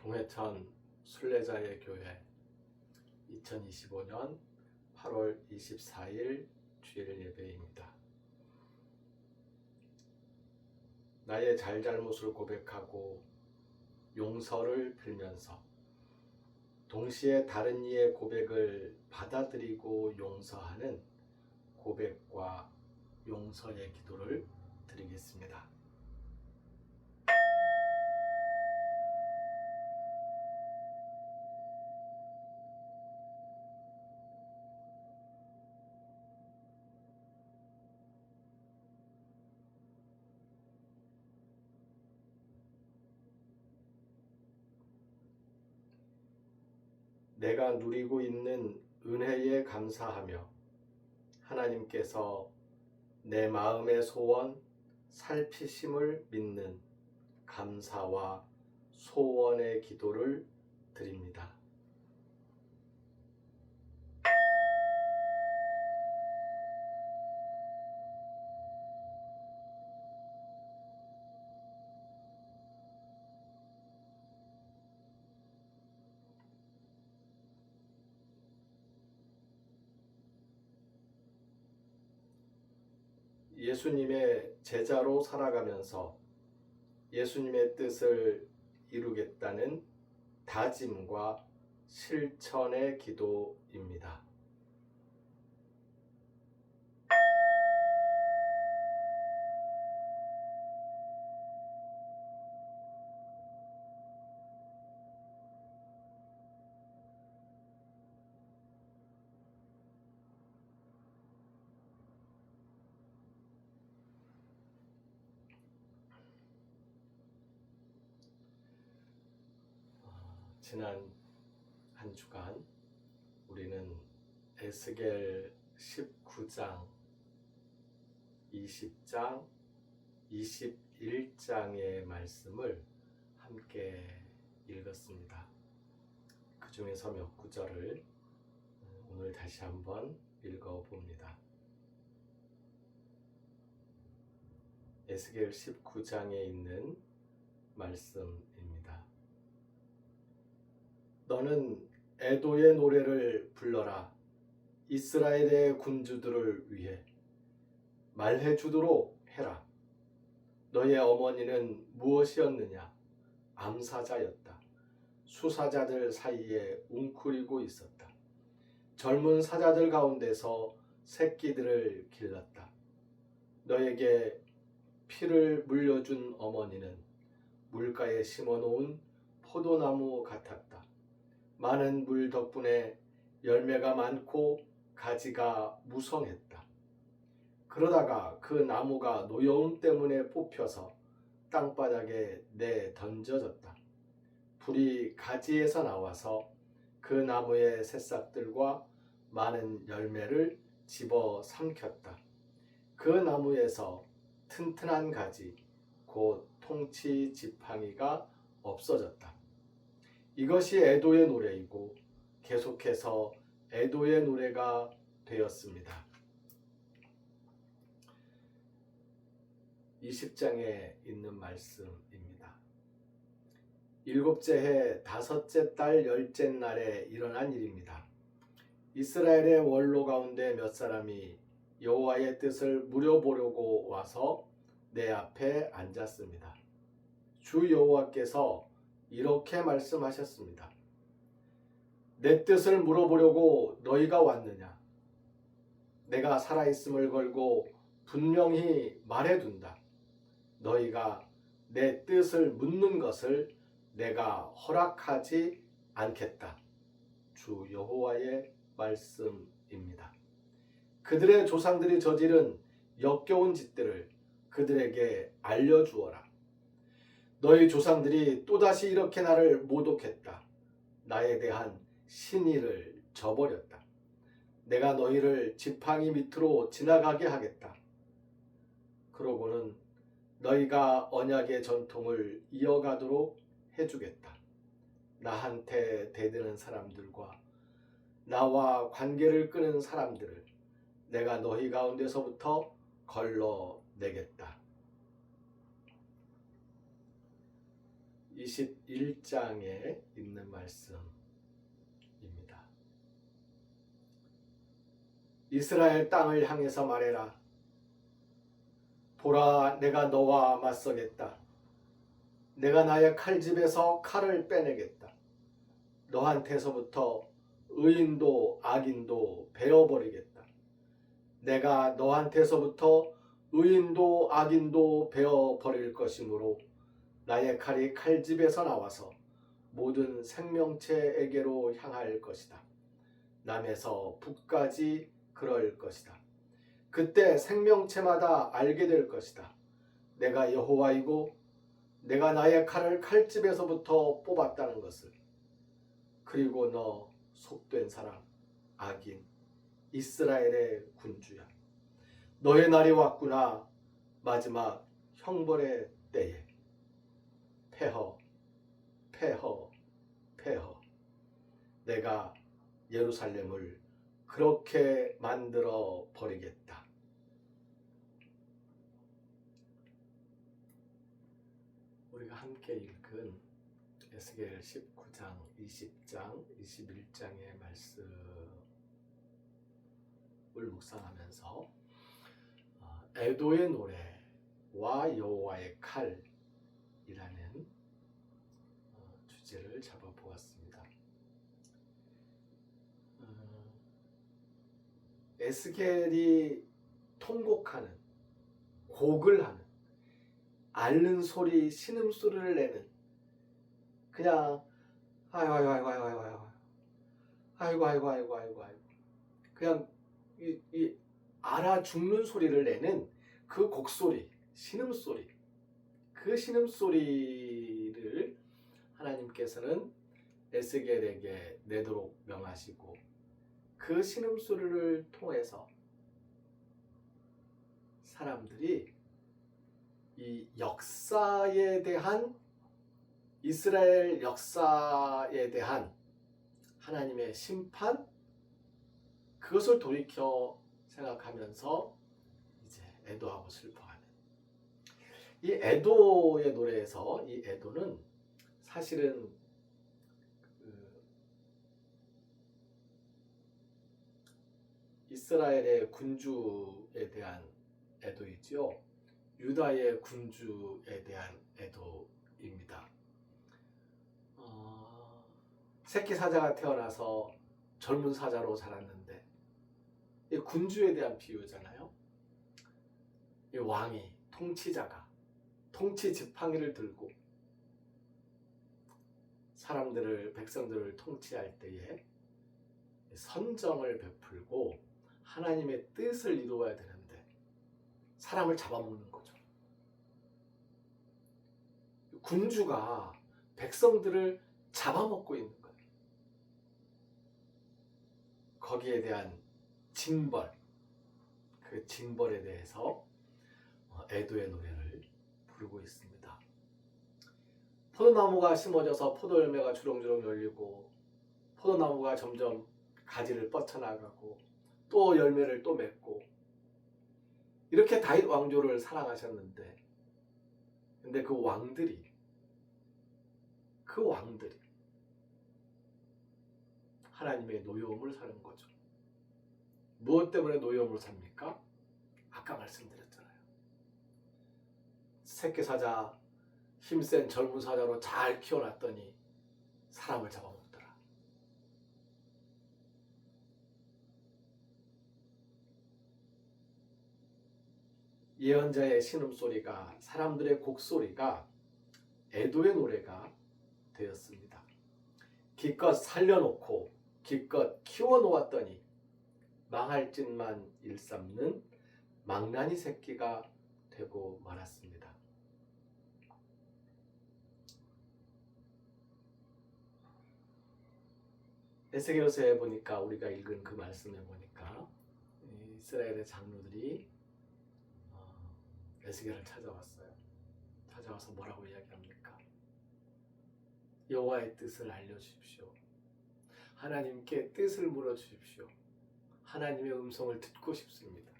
동해천 순례자의 교회 2025년 8월 24일 주일 예배입니다. 나의 잘잘못을 고백하고 용서를 빌면서 동시에 다른 이의 고백을 받아들이고 용서하는 고백과 용서의 기도를 드리겠습니다. 내가 누리고 있는 은혜에 감사하며 하나님께서 내 마음의 소원, 살피심을 믿는 감사와 소원의 기도를 드립니다. 예수님의 제자로 살아가면서 예수님의 뜻을 이루겠다는 다짐과 실천의 기도입니다. 지난 한 주간 우리는 에스겔 19장, 20장, 21장의 말씀을 함께 읽었습니다. 그 중에서 몇 구절을 오늘 다시 한번 읽어봅니다. 에스겔 19장에 있는 말씀입니다. 너는 애도의 노래를 불러라. 이스라엘의 군주들을 위해 말해주도록 해라. 너의 어머니는 무엇이었느냐? 암사자였다. 수사자들 사이에 웅크리고 있었다. 젊은 사자들 가운데서 새끼들을 길렀다. 너에게 피를 물려준 어머니는 물가에 심어놓은 포도나무 같았다. 많은 물 덕분에 열매가 많고 가지가 무성했다. 그러다가 그 나무가 노여움 때문에 뽑혀서 땅바닥에 내던져졌다. 불이 가지에서 나와서 그 나무의 새싹들과 많은 열매를 집어 삼켰다. 그 나무에서 튼튼한 가지, 곧 통치 지팡이가 없어졌다. 이것이 애도의 노래이고 계속해서 애도의 노래가 되었습니다. 20장에 있는 말씀입니다. 7째 해 5째 달 10째 날에 일어난 일입니다. 이스라엘의 원로 가운데 몇 사람이 여호와의 뜻을 물어보려고 와서 내 앞에 앉았습니다. 주 여호와께서 이렇게 말씀하셨습니다. 내 뜻을 물어보려고 너희가 왔느냐? 내가 살아있음을 걸고 분명히 말해둔다. 너희가 내 뜻을 묻는 것을 내가 허락하지 않겠다. 주 여호와의 말씀입니다. 그들의 조상들이 저지른 역겨운 짓들을 그들에게 알려주어라. 너희 조상들이 또다시 이렇게 나를 모독했다. 나에 대한 신의를 저버렸다. 내가 너희를 지팡이 밑으로 지나가게 하겠다. 그러고는 너희가 언약의 전통을 이어가도록 해주겠다. 나한테 대드는 사람들과 나와 관계를 끄는 사람들을 내가 너희 가운데서부터 걸러내겠다. 21장에 있는 말씀입니다. 이스라엘 땅을 향해서 말해라. 보라, 내가 너와 맞서겠다. 내가 나의 칼집에서 칼을 빼내겠다. 너한테서부터 의인도 악인도 베어버리겠다. 내가 너한테서부터 의인도 악인도 베어버릴 것이므로 나의 칼이 칼집에서 나와서 모든 생명체에게로 향할 것이다. 남에서 북까지 그럴 것이다. 그때 생명체마다 알게 될 것이다. 내가 여호와이고 내가 나의 칼을 칼집에서부터 뽑았다는 것을. 그리고 너 속된 사람, 악인, 이스라엘의 군주야. 너의 날이 왔구나. 마지막 형벌의 때에. 폐허, 폐허, 폐허. 내가 예루살렘을 그렇게 만들어 버리겠다. 우리가 함께 읽은 에스겔 19장, 20장, 21장의 말씀을 묵상하면서 애도의 노래와 여호와의 칼이라는 주제를 잡아보았습니다. 에스겔이 통곡하는, 곡을 하는, 앓는 소리, 신음소리를 내는, 그냥 아이고 아이고 아이고 아이고 아이고 아이고 아이고 아이고 아이고 그냥 이 알아 죽는 소리를 내는 그 곡소리, 신음소리, 그 신음소리를 하나님께서는 에스겔에게 내도록 명하시고 그 신음소리를 통해서 사람들이 이 역사에 대한, 이스라엘 역사에 대한 하나님의 심판, 그것을 돌이켜 생각하면서 이제 애도하고 슬퍼하는, 이 애도의 노래에서 이 애도는 사실은 이스라엘의 군주에 대한 애도이지요. 유다의 군주에 대한 애도입니다. 새끼 사자가 태어나서 젊은 사자로 자랐는데, 이 군주에 대한 비유잖아요. 이 왕이, 통치자가 통치 지팡이를 들고 사람들을, 백성들을 통치할 때에 선정을 베풀고 하나님의 뜻을 이루어야 되는데 사람을 잡아먹는 거죠. 군주가 백성들을 잡아먹고 있는 거예요. 거기에 대한 징벌, 그 징벌에 대해서 애도의 노래를 부르고 있습니다. 포도나무가 심어져서 포도열매가 주렁주렁 열리고 포도나무가 점점 가지를 뻗쳐나가고 또 열매를 또 맺고, 이렇게 다윗 왕조를 사랑하셨는데, 근데 그 왕들이 하나님의 노여움을 사는 거죠. 무엇 때문에 노여움을 삽니까? 아까 말씀드렸잖아요. 새끼 사자, 힘센 젊은 사자로 잘 키워놨더니 사람을 잡아먹더라. 예언자의 신음소리가, 사람들의 곡소리가 애도의 노래가 되었습니다. 기껏 살려놓고 기껏 키워놓았더니 망할 짓만 일삼는 망나니 새끼가 되고 말았습니다. 에스겔서에 보니까, 우리가 읽은 그 말씀에 보니까 이스라엘의 장로들이 에스겔을 찾아왔어요. 찾아와서 뭐라고 이야기합니까? 여호와의 뜻을 알려주십시오. 하나님께 뜻을 물어주십시오. 하나님의 음성을 듣고 싶습니다.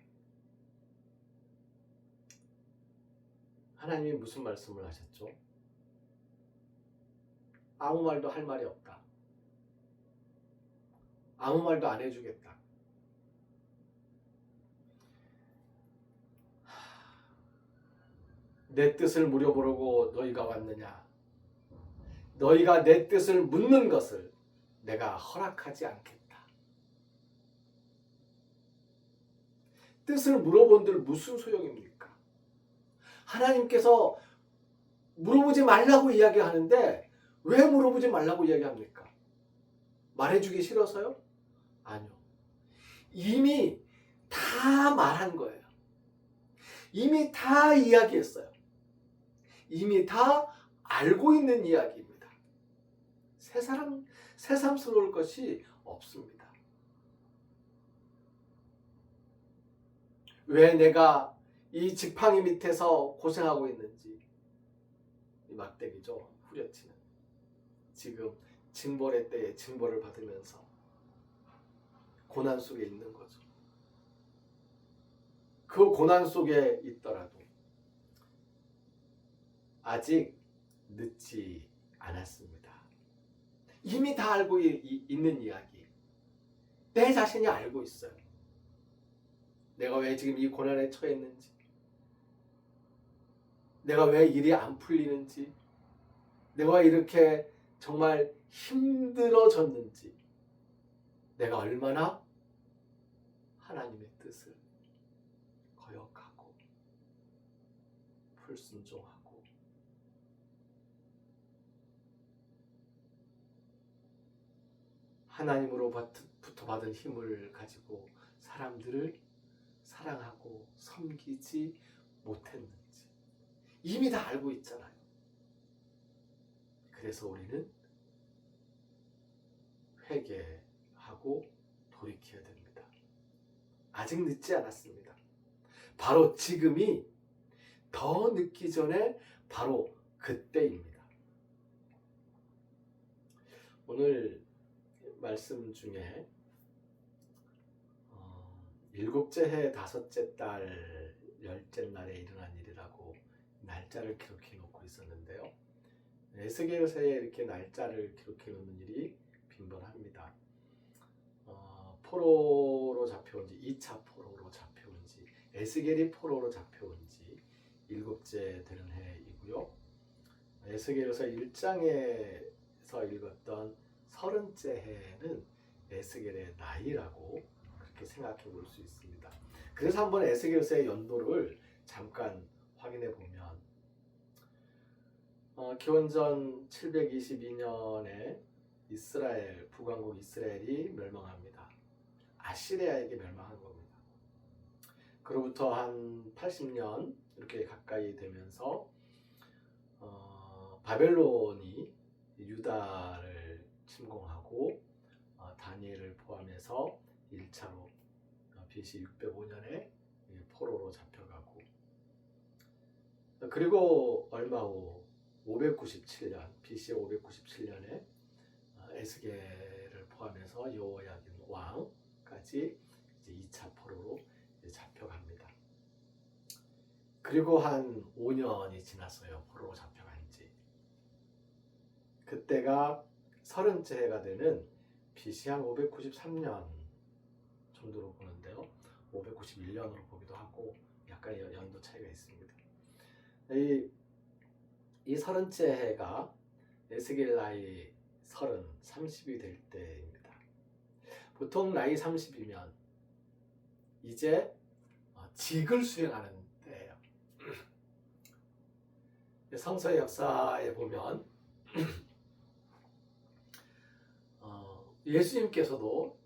하나님이 무슨 말씀을 하셨죠? 아무 말도 할 말이 없다. 아무 말도 안 해주겠다. 내 뜻을 물어보려고 너희가 왔느냐? 너희가 내 뜻을 묻는 것을 내가 허락하지 않겠다. 뜻을 물어본들 무슨 소용입니까? 하나님께서 물어보지 말라고 이야기하는데 왜 물어보지 말라고 이야기합니까? 말해주기 싫어서요? 아니요. 이미 다 말한 거예요. 이미 다 이야기했어요. 이미 다 알고 있는 이야기입니다. 새삼스러울 것이 없습니다. 왜 내가 이 지팡이 밑에서 고생하고 있는지, 이 막대기죠, 후려치는. 지금 징벌의 때에 징벌을 받으면서 고난 속에 있는 거죠. 그 고난 속에 있더라도 아직 늦지 않았습니다. 이미 다 알고 있는 이야기. 내 자신이 알고 있어요. 내가 왜 지금 이 고난에 처했는지, 내가 왜 일이 안 풀리는지, 내가 이렇게 정말 힘들어졌는지, 내가 얼마나 하나님의 뜻을 거역하고 불순종하고 하나님으로부터 받은 힘을 가지고 사람들을 사랑하고 섬기지 못했는지 이미 다 알고 있잖아요. 그래서 우리는 회개하고 돌이켜야 됩니다. 아직 늦지 않았습니다. 바로 지금이 더 늦기 전에 바로 그때입니다. 오늘 말씀 중에 일곱째 해 다섯째 달 열째 날에 일어난 일이라고 날짜를 기록해 놓고 있었는데요. 에스겔서에 이렇게 날짜를 기록해 놓는 일이 빈번합니다. 포로로 잡혀온 지 2차 포로로 잡혀온 지 에스겔이 포로로 잡혀온 지 일곱째 되는 해이고요. 에스겔서 1장에서 읽었던 30째 해는 에스겔의 나이라고 그렇게 생각해 볼 수 있습니다. 그래서 한번 에스겔서의 연도를 잠깐 확인해 보면 기원전 722년에 이스라엘, 북왕국 이스라엘이 멸망합니다. 아시리아에게 멸망한 겁니다. 그로부터 한 80년 이렇게 가까이 되면서 바벨론이 유다를 침공하고 다니엘을 포함해서 1차로 BC 605년에 포로로 잡혀가고, 그리고 얼마 후 597년 BC 597년에 에스겔을 포함해서 여호야긴 왕까지 이제 2차 포로로 잡혀갑니다. 그리고 한 5년이 지났어요. 포로로 잡혀간 지. 그때가 30째 해가 되는 BC 한 593년 정도로 보는데요. 591년으로 보기도 하고 약간 연도 차이가 있습니다. 이 30째 해가 에스겔 나이 30이 될 때입니다. 보통 나이 30이면 이제 직을 수행하는 때예요. 성서의 역사에 보면 예수님께서도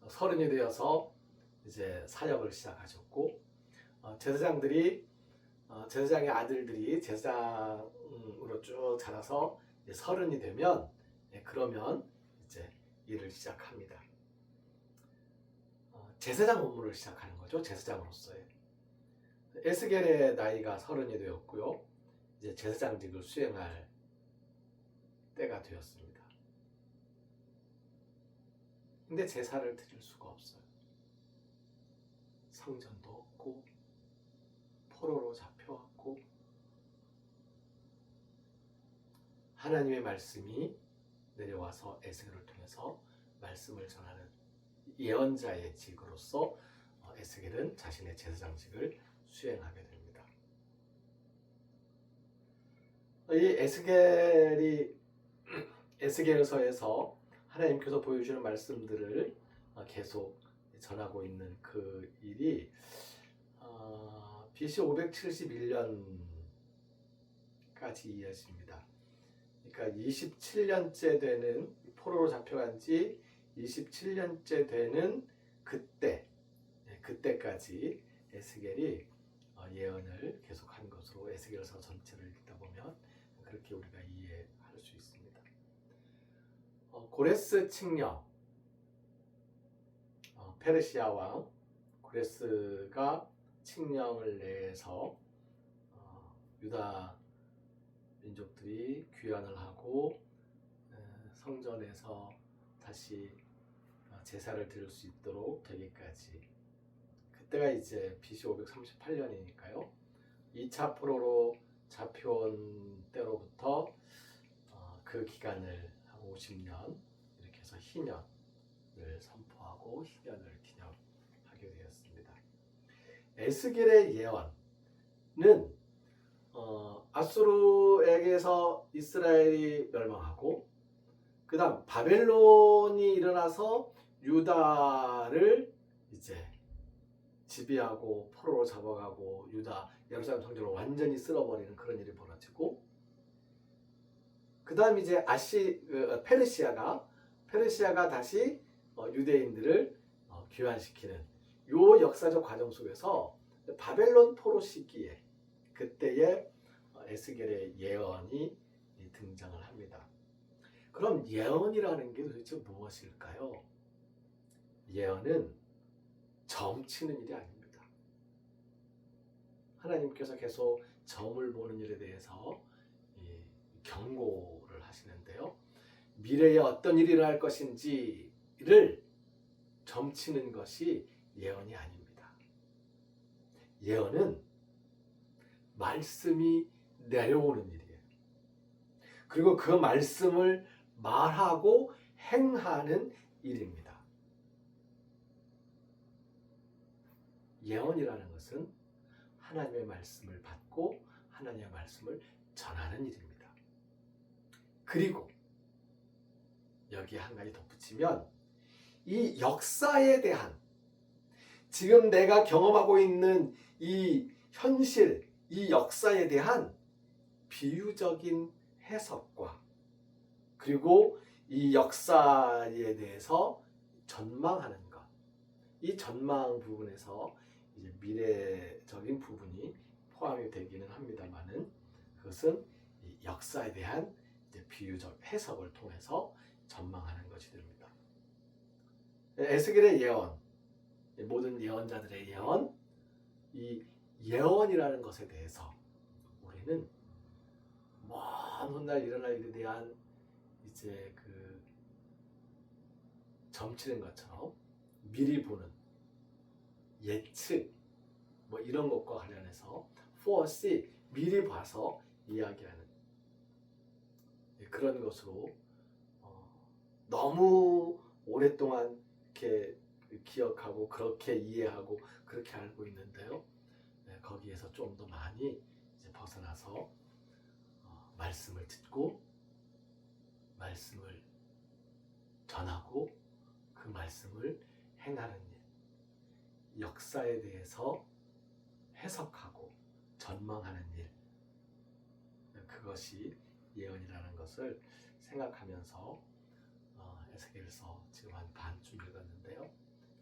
30이 되어서 이제 사역을 시작하셨고, 제사장의 아들들이 제사장으로 쭉 자라서 30이 되면, 그러면 이제 일을 시작합니다. 제사장 업무를 시작하는 거죠. 제사장으로서의. 에스겔의 나이가 30이 되었고요. 이제 제사장직을 수행할 때가 되었습니다. 근데 제사를 드릴 수가 없어요. 성전도 없고 포로로 잡혀왔고 하나님의 말씀이 내려와서 에스겔을 통해서 말씀을 전하는 예언자의 직으로서 에스겔은 자신의 제사장직을 수행하게 됩니다. 이 에스겔서에서 하나님께서 보여주는 말씀들을 계속 전하고 있는 그 일이 BC 571년까지 이어집니다. 그러니까 27년째 되는 포로로 잡혀간 지 27년째 되는 그때까지 에스겔이 예언을 계속한 것으로 에스겔서 전체를 읽다 보면 그렇게 우리가 이해할 수 있습니다. 고레스 칙령, 페르시아 왕 고레스가 칙령을 내서 유다 민족들이 귀환을 하고 성전에서 다시 제사를 드릴 수 있도록 되기까지, 그때가 이제 BC 538년이니까요. 2차 포로로 잡혀온 때로부터 그 기간을 50년 이렇게 해서 희년을 선포하고 희년을 기념하게 되었습니다. 에스겔의 예언은 아수르에게서 이스라엘이 멸망하고 그 다음 바벨론이 일어나서 유다를 이제 지배하고 포로로 잡아가고 유다 예루살렘 성전을 완전히 쓸어버리는 그런 일이 벌어지고, 그 다음 이제 페르시아가 다시 유대인들을 귀환시키는 요 역사적 과정 속에서 바벨론 포로 시기에 그때의 에스겔의 예언이 등장을 합니다. 그럼 예언이라는 게 도대체 무엇일까요? 예언은 점치는 일이 아닙니다. 하나님께서 계속 점을 보는 일에 대해서 경고를 하시는데요. 미래에 어떤 일이 일어날 것인지를 점치는 것이 예언이 아닙니다. 예언은 말씀이 내려오는 일이에요. 그리고 그 말씀을 말하고 행하는 일입니다. 예언이라는 것은 하나님의 말씀을 받고 하나님의 말씀을 전하는 일입니다. 그리고 여기에 한 가지 덧붙이면 이 역사에 대한, 지금 내가 경험하고 있는 이 현실, 이 역사에 대한 비유적인 해석과 그리고 이 역사에 대해서 전망하는 것, 이 전망 부분에서 이제 미래적인 부분이 포함이 되기는 합니다만은 그것은 이 역사에 대한 이제 비유적 해석을 통해서 전망하는 것이 됩니다. 에스겔의 예언, 모든 예언자들의 예언, 이 예언이라는 것에 대해서 우리는 먼 훗날 일어날 일에 대한 이제 그 점치는 것처럼 미리 보는 예측 뭐 이런 것과 관련해서 foresee, 미리 봐서 이야기하는 그런 것으로 너무 오랫동안 이렇게 기억하고 그렇게 이해하고 그렇게 알고 있는데요. 거기에서 좀 더 많이 이제 벗어나서 말씀을 듣고 말씀을 전하고 그 말씀을 행하는 일, 역사에 대해서 해석하고 전망하는 일, 그것이 예언이라는 것을 생각하면서 에스겔서 지금 한 반쯤 읽었는데요.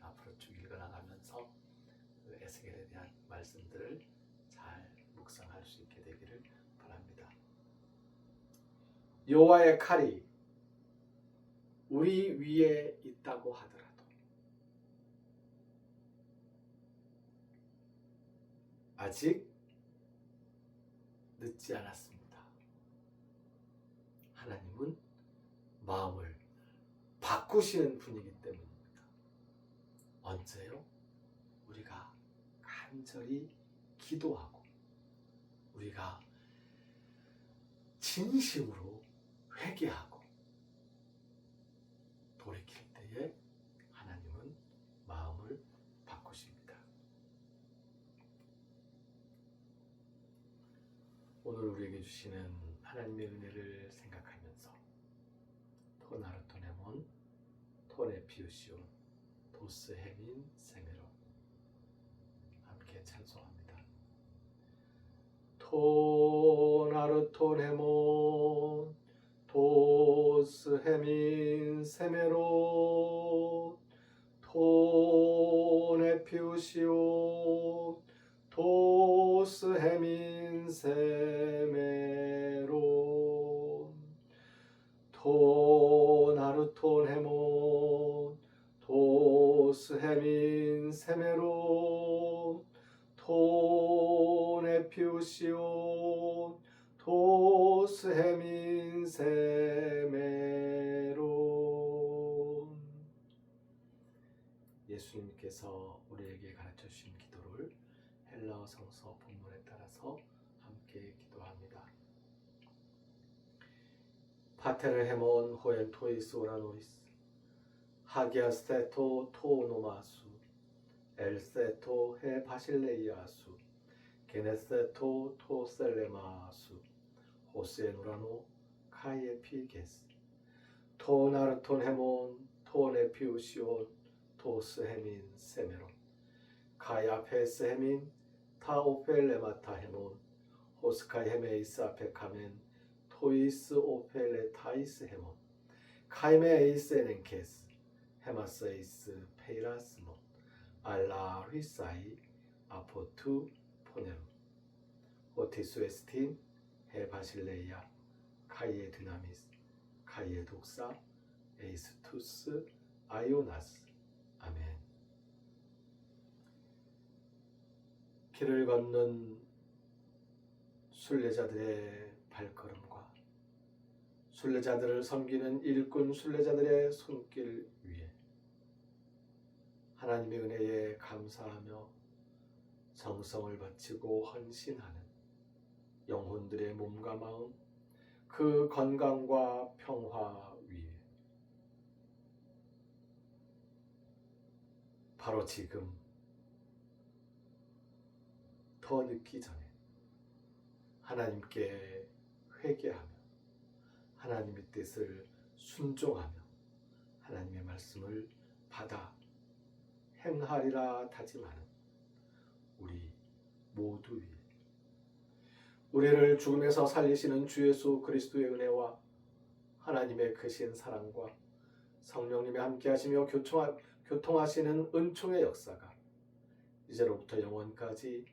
앞으로 쭉 읽어나가면서 그 에스겔에 대한 말씀들을 잘 묵상할 수 있게 되기를 바랍니다. 여호와의 칼이 우리 위에 있다고 하더라도 아직 늦지 않았습니다. 하나님은 마음을 바꾸시는 분이기 때문입니다. 언제요? 우리가 간절히 기도하고 우리가 진심으로 회개하고 주시는 하나님의 은혜를 생각하면서 토나르토네몬 토네피우시온 도스 헤민 세메로 함께 찬송합니다. 토나르토네몬 도스 헤민 세메로 토네피우시온 도스 헤민 세메로 토나르토네몬 도스 헤민 세메로 토네피우시온 도스 헤민 세메로. 예수님께서 우리에게 가르쳐 주신 기도를 헬라어 성서 본문에 따라서 함께 기도합니다. 파테르 헤몬 호엔 토이스 오라노이스 하기아스테토 토노마수 엘세토 헤 바실레이아수 게네세토 토셀레마수 호세노라노 카이에피게스 토나르톤 헤몬 토네피우시온 토스 헤민 세메론 카야페스 헤민 타오펠레마타 헤몬 호스카이 헤메이스 아페카멘 토이스 오펠레타이스 헤몬 카이메이스 에넨케스 헤마스에이스 페이라스몬 알라 휘사이 아포투 포네루 오티스 웨스틴 헤바실레이아 카이에 드나미스 카이에 독사 에이스투스 아이오나스 아멘. 길을 걷는 순례자들의 발걸음과 순례자들을 섬기는 일꾼 순례자들의 손길 위에 하나님의 은혜에 감사하며 정성을 바치고 헌신하는 영혼들의 몸과 마음, 그 건강과 평화 위에 바로 지금 더 늦기 전에 하나님께 회개하며 하나님의 뜻을 순종하며 하나님의 말씀을 받아 행하리라 다짐하는 우리 모두 위에 우리를 죽음에서 살리시는 주 예수 그리스도의 은혜와 하나님의 크신 사랑과 성령님의 함께하시며 교통하시는 은총의 역사가 이제로부터 영원까지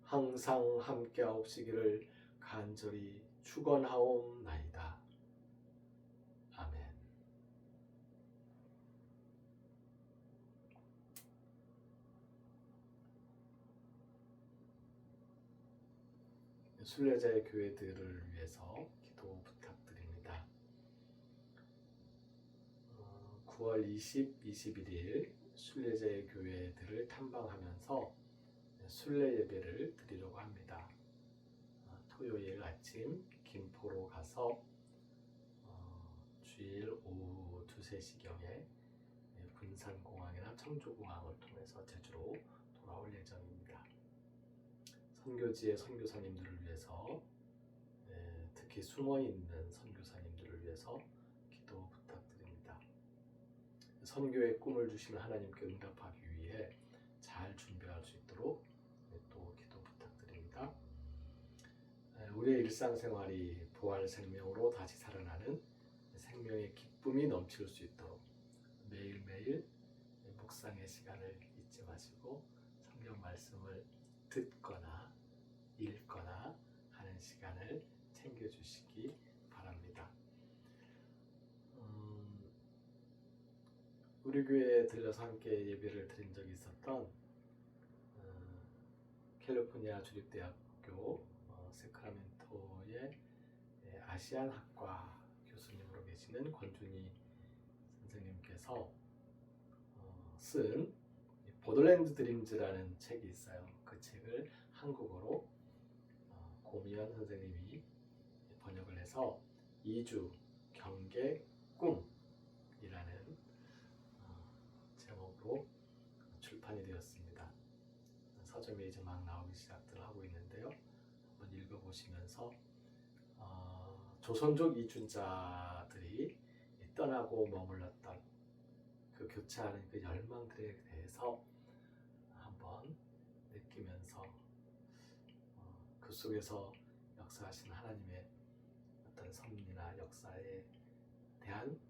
항상 함께하옵시기를 간절히 축원하옵나이다. 아멘. 순례자의 교회들을 위해서 기도 부탁드립니다. 9월 20, 21일 순례자의 교회들을 탐방하면서 순례 예배를 드리려고 합니다. 토요일 아침 김포로 가서 주일 오후 2, 3시경에 군산공항이나 청주공항을 통해서 제주로 돌아올 예정입니다. 선교지의 선교사님들을 위해서 특히 숨어있는 선교사님들을 위해서 기도 부탁드립니다. 선교의 꿈을 주시는 하나님께 응답하기 위해 잘 준비할 수 있도록 또 기도 부탁드립니다. 우리의 일상생활이 부활 생명으로 다시 살아나는 생명의 기쁨이 넘칠 수 있도록 매일매일 묵상의 시간을 잊지 마시고 성경 말씀을 듣거나 읽거나 하는 시간을 챙겨주시기 바랍니다. 우리 교회에 들려서 함께 예배를 드린 적이 있었던 캘리포니아 주립대학교 세크라멘토의 아시안학과 교수님으로 계시는 권준희 선생님께서 쓴 보들랜드 드림즈라는 책이 있어요. 그 책을 한국어로 고미연 선생님이 번역을 해서 이주 경계 꿈이라는 제목으로 출판이 되었습니다. 서점에 이제 막 나오기 시작들 하고 있는데요. 한번 읽어보시면서 조선족 이주자들이 떠나고 머물렀던 그 교체하는 그 열망들에 대해서 한번 느끼면서 그 속에서 역사하신 하나님의 어떤 섭리나 역사에 대한